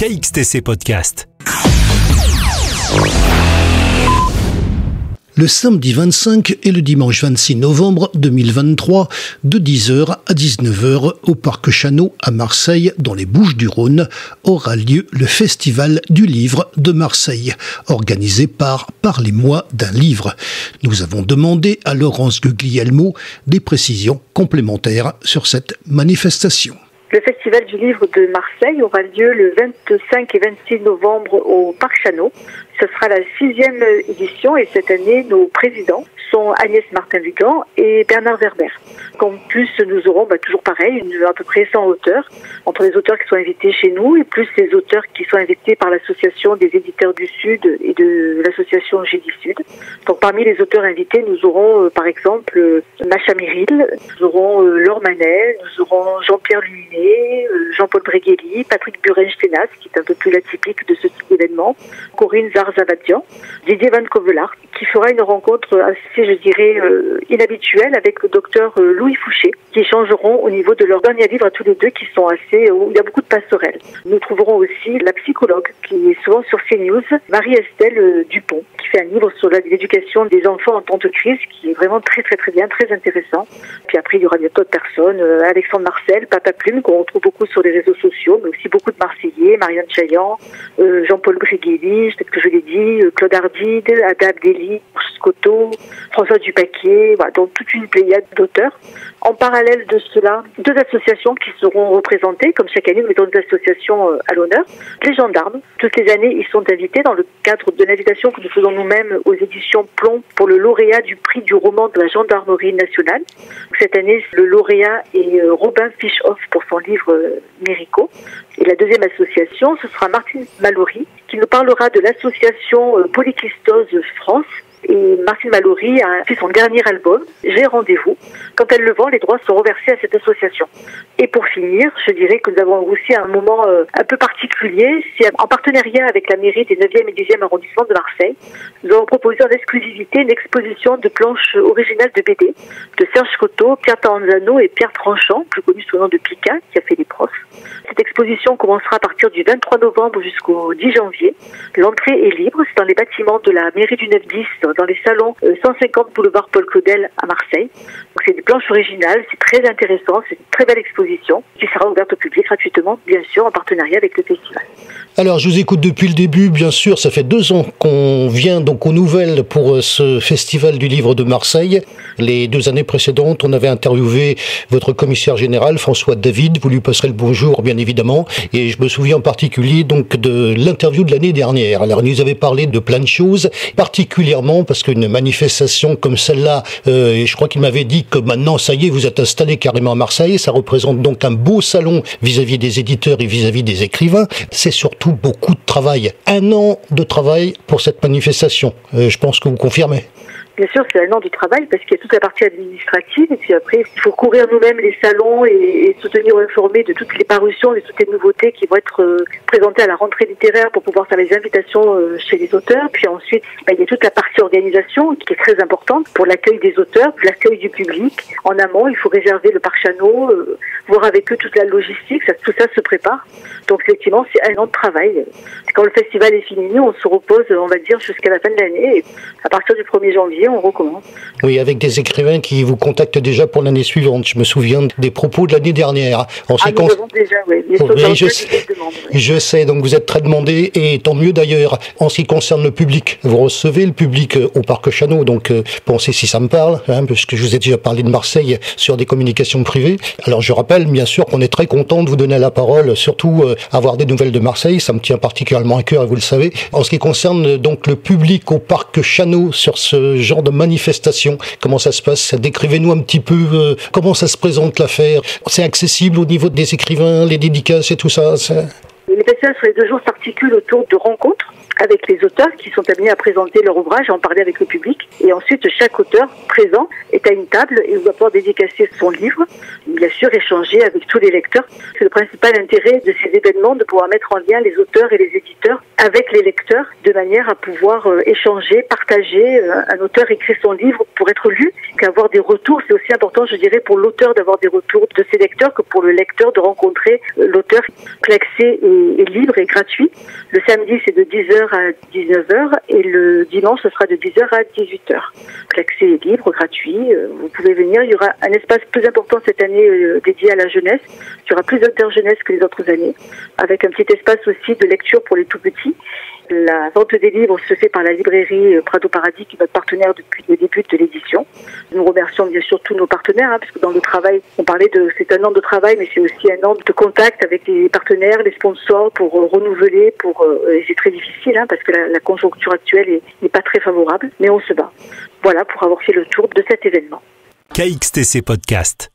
KXTC Podcast. Le samedi 25 et le dimanche 26 novembre 2023, de 10h à 19h au Parc Chano à Marseille, dans les Bouches-du-Rhône, aura lieu le Festival du Livre de Marseille, organisé par Parlez-moi d'un livre. Nous avons demandé à Laurence Guglielmo des précisions complémentaires sur cette manifestation. Le Festival du Livre de Marseille aura lieu le 25 et 26 novembre au Parc Chano. Ce sera la 6e édition et cette année, nos présidents sont Agnès Martin-Lugan et Bernard Werber. En plus, nous aurons toujours pareil, à peu près 100 auteurs, entre les auteurs qui sont invités chez nous et plus les auteurs qui sont invités par l'Association des éditeurs du Sud et de l'Association Gédi Sud. Donc parmi les auteurs invités, nous aurons par exemple Macha Merrill, nous aurons Laure Manel, nous aurons Jean-Pierre Luminet, Jean-Paul Bregueli, Patrick Burenstenas, qui est un peu plus l'atypique de ce type d'événement, Corinne Zarzavadian, Didier Van Covelart, qui fera une rencontre assez, je dirais, inhabituelle avec le docteur Louis Fouché, qui échangeront au niveau de leur dernier livre à tous les deux, qui sont assez, où il y a beaucoup de passerelles. Nous trouverons aussi la psychologue, qui est souvent sur CNews, Marie-Estelle Dupont, qui fait un livre sur l'éducation des enfants en temps de crise, qui est vraiment très très très bien, très intéressant. Puis après, il y aura d'autres personnes, Alexandre Marcel, Papa Plume, qu'on retrouve beaucoup sur les réseaux sociaux, mais aussi beaucoup de Marseillais, Marianne Chaillan, Jean-Paul Bregueli, peut-être que je l'ai dit, Claude Ardide, Ada Abdelli, Scotto, François Dupaquier, voilà, donc toute une pléiade d'auteurs. En parallèle de cela, 2 associations qui seront représentées, comme chaque année, nous mettons 2 associations à l'honneur. Les gendarmes, toutes les années, ils sont invités dans le cadre de l'invitation que nous faisons nous-mêmes aux éditions Plomb pour le lauréat du prix du roman de la gendarmerie nationale. Cette année, le lauréat est Robin Fischhoff pour son livre Mérico. Et la 2e association, ce sera Martine Mallory, qui nous parlera de l'association Polykystose France. Et Martine Mallory a fait son dernier album, J'ai rendez-vous. Quand elle le vend, les droits sont reversés à cette association. Et pour finir, je dirais que nous avons aussi un moment un peu particulier. C'est en partenariat avec la mairie des 9e et 10e arrondissements de Marseille. Nous avons proposé en exclusivité une exposition de planches originales de BD de Serge Scotto, Pierre Taranzano et Pierre Tranchant, plus connu sous le nom de Pika, qui a fait Les Profs. Cette exposition commencera à partir du 23 novembre jusqu'au 10 janvier. L'entrée est libre, c'est dans les bâtiments de la mairie du 9-10, dans les salons 150 boulevard Paul Claudel à Marseille. Donc c'est des planches originales, c'est très intéressant, c'est une très belle exposition qui sera ouverte au public gratuitement, bien sûr, en partenariat avec le festival. Alors, je vous écoute depuis le début, bien sûr, ça fait 2 ans qu'on vient donc aux nouvelles pour ce Festival du Livre de Marseille. Les 2 années précédentes, on avait interviewé votre commissaire général, François David, vous lui passerez le bonjour, bien évidemment, et je me souviens en particulier donc de l'interview de l'année dernière. Alors, il nous avait parlé de plein de choses, particulièrement parce qu'une manifestation comme celle-là, je crois qu'il m'avait dit que maintenant, ça y est, vous êtes installé carrément à Marseille, ça représente donc un beau salon vis-à-vis des éditeurs et vis-à-vis des écrivains. C'est surtout beaucoup de travail. 1 an de travail pour cette manifestation. Je pense que vous confirmez. Bien sûr, c'est un an de travail parce qu'il y a toute la partie administrative et puis après, il faut courir nous-mêmes les salons et se tenir informés de toutes les parutions, de toutes les nouveautés qui vont être présentées à la rentrée littéraire pour pouvoir faire les invitations chez les auteurs. Puis ensuite, il y a toute la partie organisation qui est très importante pour l'accueil des auteurs, pour l'accueil du public. En amont, il faut réserver le Parc Chano, voir avec eux toute la logistique, tout ça se prépare. Donc effectivement, c'est 1 an de travail. Quand le festival est fini, on se repose, on va dire, jusqu'à la fin de l'année. Et à partir du 1er janvier, on recommence. Oui, avec des écrivains qui vous contactent déjà pour l'année suivante. Je me souviens des propos de l'année dernière. Nous avons déjà, oui. Je sais, donc vous êtes très demandé, et tant mieux d'ailleurs. En ce qui concerne le public, vous recevez le public au Parc Chano, donc pensez si ça me parle, puisque je vous ai déjà parlé de Marseille sur des communications privées. Alors je rappelle, bien sûr, qu'on est très content de vous donner la parole, surtout avoir des nouvelles de Marseille, ça me tient particulièrement à cœur, et vous le savez. En ce qui concerne donc le public au Parc Chano sur ce genre de manifestation, comment ça se passe? Décrivez-nous un petit peu comment ça se présente l'affaire. C'est accessible au niveau des écrivains, les dédicaces et tout ça? Les festivals sur les 2 jours s'articulent autour de rencontres avec les auteurs qui sont amenés à présenter leur ouvrage, à en parler avec le public. Et ensuite, chaque auteur présent est à une table et va pouvoir dédicacer son livre, bien sûr échanger avec tous les lecteurs. C'est le principal intérêt de ces événements, de pouvoir mettre en lien les auteurs et les éditeurs avec les lecteurs, de manière à pouvoir échanger, partager. Un auteur écrit son livre pour être lu, qu'avoir des retours. C'est aussi important, je dirais, pour l'auteur d'avoir des retours de ses lecteurs que pour le lecteur de rencontrer l'auteur. L'accès est libre et gratuit. Le samedi, c'est de 10h à 19h et le dimanche, ce sera de 10h à 18h. L'accès est libre, gratuit. Vous pouvez venir. Il y aura un espace plus important cette année dédié à la jeunesse. Il y aura plus d'interjeunesse que les autres années, avec un petit espace aussi de lecture pour les tout petits. La vente des livres se fait par la librairie Prado Paradis, qui est notre partenaire depuis le début de l'édition. Nous remercions bien sûr tous nos partenaires, parce que dans le travail, on parlait c'est un an de travail, mais c'est aussi un an de contact avec les partenaires, les sponsors, pour renouveler, et c'est très difficile, parce que la conjoncture actuelle n'est pas très favorable, mais on se bat. Voilà, pour avoir fait le tour de cet événement. KXTC Podcast.